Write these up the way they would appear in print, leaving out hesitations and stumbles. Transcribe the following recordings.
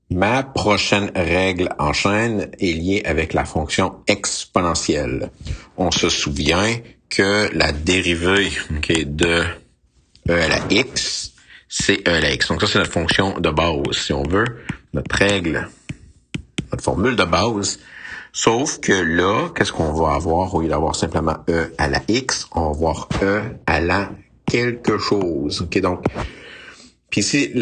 Ma prochaine règle en chaîne est liée avec la fonction exponentielle. On se souvient que la dérivée de e à la x, c'est e à la x. Donc ça, c'est notre fonction de base, si on veut, notre règle, notre formule de base. Sauf que là, qu'est-ce qu'on va avoir au lieu d'avoir simplement e à la x, on va avoir e à la quelque chose. Donc, puis ici,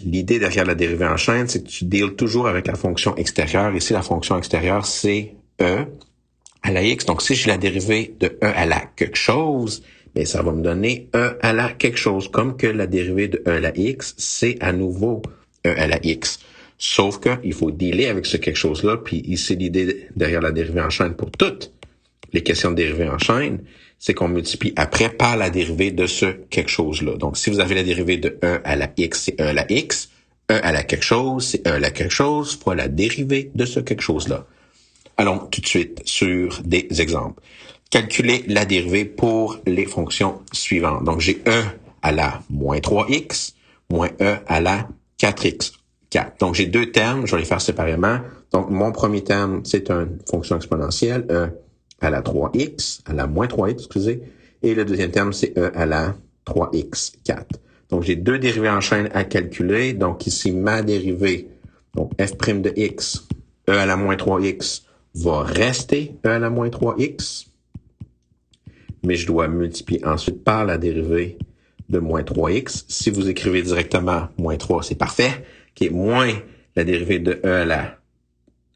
l'idée derrière la dérivée en chaîne, c'est que tu deals toujours avec la fonction extérieure. Ici, la fonction extérieure, c'est e à la x. Donc, si j'ai la dérivée de e à la quelque chose, bien, ça va me donner e à la quelque chose. Comme que la dérivée de e à la x, c'est à nouveau e à la x. Sauf que il faut dealer avec ce quelque chose-là. Puis ici, l'idée derrière la dérivée en chaîne pour toutes les questions de dérivée en chaîne, c'est qu'on multiplie après par la dérivée de ce quelque chose-là. Donc, si vous avez la dérivée de e à la x, c'est e à la x. E à la quelque chose, c'est e à la quelque chose fois la dérivée de ce quelque chose-là. Allons tout de suite sur des exemples. Calculez la dérivée pour les fonctions suivantes. Donc, j'ai e à la moins 3x moins e à la 4x. 4. Donc, j'ai deux termes, je vais les faire séparément. Donc, mon premier terme, c'est une fonction exponentielle, e à la 3x, à la moins 3x, excusez. Et le deuxième terme, c'est e à la 3x, 4. Donc, j'ai deux dérivées en chaîne à calculer. Donc, ici, ma dérivée, donc f' de x, e à la moins 3x, va rester e à la moins 3x. Mais je dois multiplier ensuite par la dérivée de moins 3x. Si vous écrivez directement moins 3, c'est parfait. Qui est moins la dérivée de e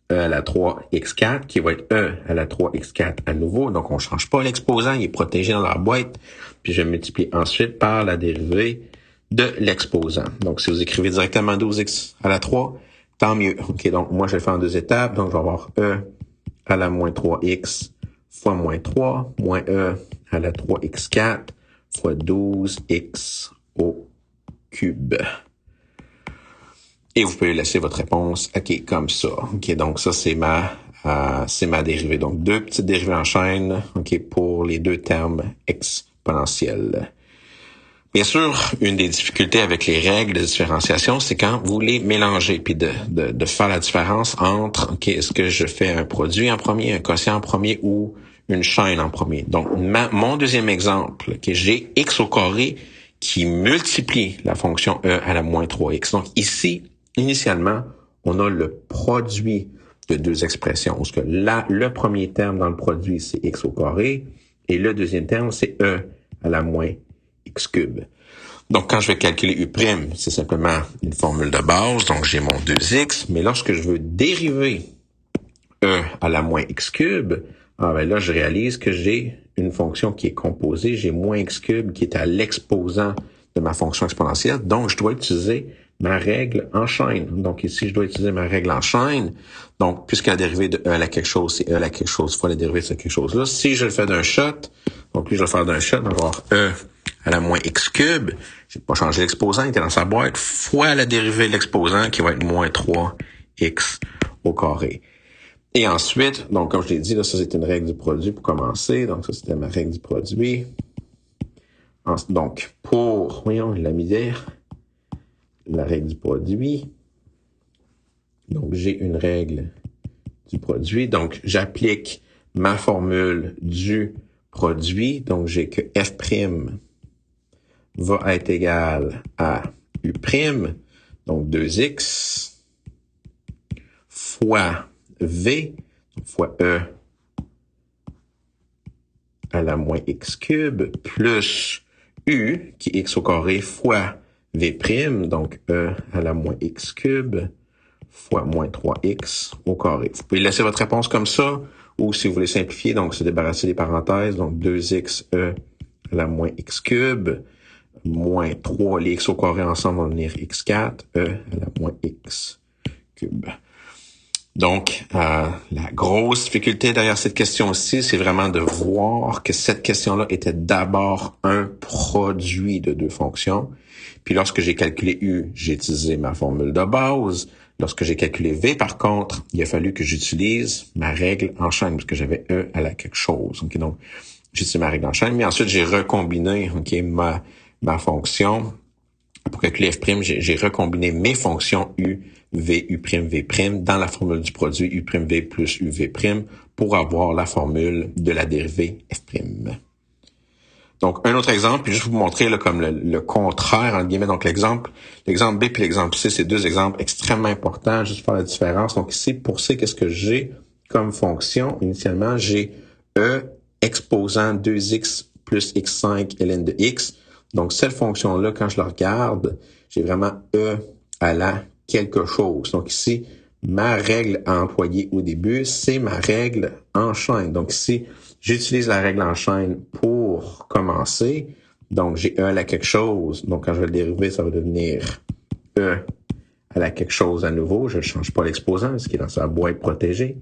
à la 3x4, qui va être e à la 3x4 à nouveau. Donc, on ne change pas l'exposant, il est protégé dans la boîte. Puis, je multiplie ensuite par la dérivée de l'exposant. Donc, si vous écrivez directement 12x à la 3, tant mieux. OK, donc moi, je vais le faire en deux étapes. Donc, je vais avoir e à la moins 3x fois moins 3, moins e à la 3x4 fois 12x au cube. Et vous pouvez laisser votre réponse, OK, comme ça. OK, donc ça, c'est ma dérivée. Donc, deux petites dérivées en chaîne, OK, pour les deux termes exponentiels. Bien sûr, une des difficultés avec les règles de différenciation, c'est quand vous les mélangez, puis de faire la différence entre, OK, est-ce que je fais un produit en premier, un quotient en premier ou une chaîne en premier. Donc, mon deuxième exemple, OK, j'ai x au carré qui multiplie la fonction e à la moins 3x. Donc, ici, initialement, on a le produit de deux expressions. Parce que là, le premier terme dans le produit, c'est x au carré, et le deuxième terme, c'est e à la moins x cube. Donc, quand je vais calculer u', c'est simplement une formule de base. Donc, j'ai mon 2x. Mais lorsque je veux dériver e à la moins x cube, ben là, je réalise que j'ai une fonction qui est composée. J'ai moins x cube qui est à l'exposant de ma fonction exponentielle. Donc, je dois utiliser ma règle en chaîne. Donc, ici, je dois utiliser ma règle en chaîne. Donc, puisque la dérivée de e à la quelque chose, c'est e à la quelque chose fois la dérivée de ce quelque chose-là. Si je le fais d'un shot, donc lui, je vais le faire d'un shot, on va avoir e à la moins x cube. J'ai pas changé l'exposant, il était dans sa boîte, fois la dérivée de l'exposant qui va être moins 3x au carré. Et ensuite, donc comme je l'ai dit, là, ça c'est une règle du produit pour commencer. Donc ça c'était ma règle du produit. Donc pour, voyons, la misère, la règle du produit. Donc j'ai une règle du produit. Donc j'applique ma formule du produit. Donc j'ai que f' va être égal à u', donc 2x, fois v, fois e à la moins x cube, plus u, qui est x au carré, fois v', donc e à la moins x cube, fois moins 3x au carré. Vous pouvez laisser votre réponse comme ça, ou si vous voulez simplifier, donc se débarrasser des parenthèses, donc 2x e à la moins x cube, moins 3, les x au carré ensemble vont devenir x4, e à la moins x cube. Donc, la grosse difficulté derrière cette question-ci, c'est vraiment de voir que cette question-là était d'abord un produit de deux fonctions. Puis lorsque j'ai calculé u, j'ai utilisé ma formule de base. Lorsque j'ai calculé v, par contre, il a fallu que j'utilise ma règle en chaîne, parce que j'avais e à la quelque chose. Okay, donc, j'ai utilisé ma règle en chaîne, mais ensuite, j'ai recombiné ma fonction. Pour calculer f', j'ai recombiné mes fonctions u, V, U', V', dans la formule du produit U', V plus U, V', pour avoir la formule de la dérivée F'. Donc, un autre exemple, puis juste vous montrer là, comme le contraire, entre guillemets. Donc, l'exemple B puis l'exemple C, c'est deux exemples extrêmement importants, juste pour faire la différence. Donc, ici, pour C, qu'est-ce que j'ai comme fonction? Initialement, j'ai E exposant 2x plus x5 ln de x. Donc, cette fonction-là, quand je la regarde, j'ai vraiment E à la quelque chose. Donc, ici, ma règle à employer au début, c'est ma règle en chaîne. Donc, ici, j'utilise la règle en chaîne pour commencer. Donc, j'ai E à la quelque chose. Donc, quand je vais le dériver, ça va devenir E à la quelque chose à nouveau. Je ne change pas l'exposant, ce qui est dans sa boîte protégée.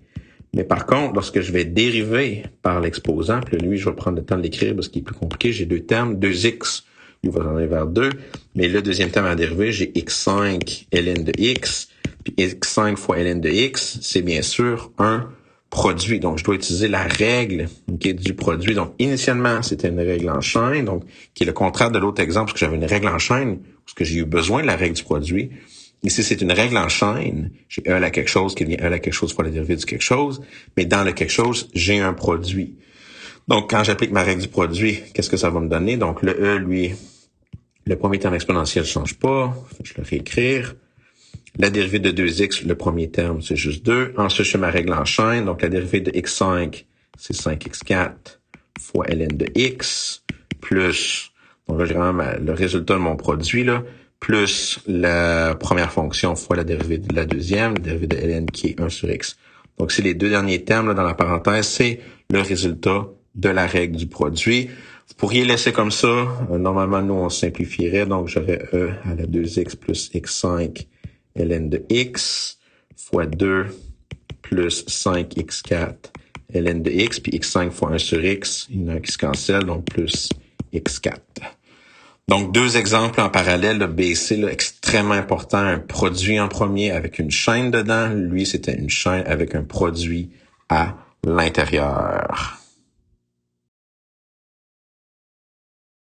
Mais par contre, lorsque je vais dériver par l'exposant, puis lui, je vais prendre le temps de l'écrire parce qu'il est plus compliqué. J'ai deux termes, 2x, lui va aller vers 2. Mais le deuxième terme à dériver, j'ai x5 ln de x. Puis x5 fois ln de x, c'est bien sûr un produit. Donc, je dois utiliser la règle du produit. Donc, initialement, c'était une règle en chaîne, donc qui est le contraire de l'autre exemple, parce que j'avais une règle en chaîne, parce que j'ai eu besoin de la règle du produit. Ici, c'est une règle en chaîne. J'ai E à la quelque chose qui devient E à la quelque chose fois la dérivée du quelque chose. Mais dans le quelque chose, j'ai un produit. Donc, quand j'applique ma règle du produit, qu'est-ce que ça va me donner? Donc, le E, lui, le premier terme exponentiel ne change pas. Je vais le réécrire. La dérivée de 2x, le premier terme, c'est juste 2. Ensuite, je fais ma règle en chaîne. Donc, la dérivée de x5, c'est 5x4 fois ln de x, plus, donc là, j'ai vraiment le résultat de mon produit, là, plus la première fonction fois la dérivée de la deuxième, la dérivée de ln qui est 1 sur x. Donc, c'est les deux derniers termes là, dans la parenthèse, c'est le résultat de la règle du produit. Vous pourriez laisser comme ça. Normalement, nous, on simplifierait. Donc, j'aurais E à la 2x plus x5 ln de x fois 2 plus 5x4 ln de x, puis x5 fois 1 sur x, il y en a un qui se cancelle, donc plus x4. Donc, deux exemples en parallèle, le BC, là, extrêmement important, un produit en premier avec une chaîne dedans. Lui, c'était une chaîne avec un produit à l'intérieur.